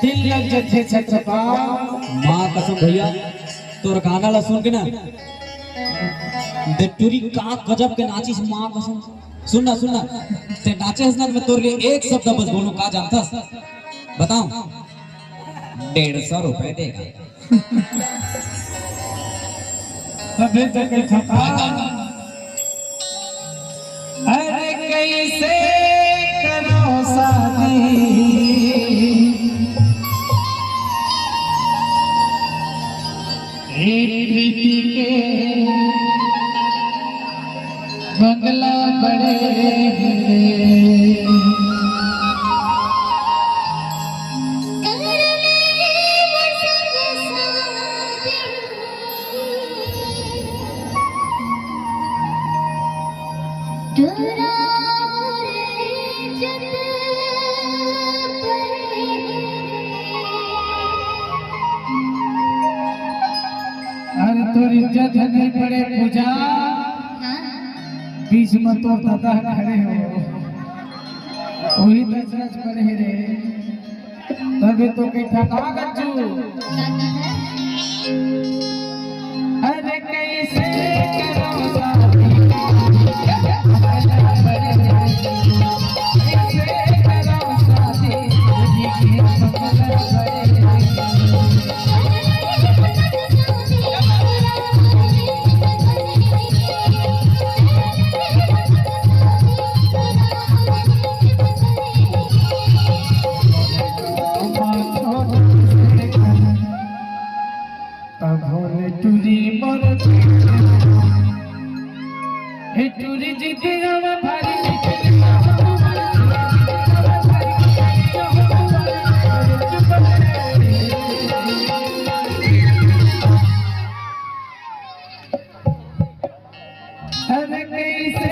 दिल लग जथे छत्रपा माँ कसम भैया तोर गाना ला सुन के ना देटूरी का गजब के नाचिस माँ कसम। सुनना सुनना ते नाचे हसना मैं तोर लिए एक शब्द बस बोलूं का जानता बताऊं 150 रुपए देगा। तबे तक थका अरे कैसे करो शादी प्रीति के बंगला बड़े तोर इज्जत नहीं पड़े पूजा बीच में तो दादा खड़े हो वही दशरथ पड़े रे तभी तो कहीं थका गज्जू अरे कैसे करो शादी कैसे करो टूरी जीते भारी अरे कैसे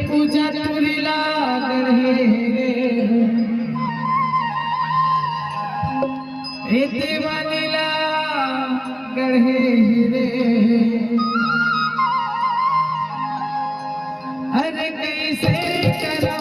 पूजा चोरी लाग रे दीवानी लाग रे अरे कैसे करो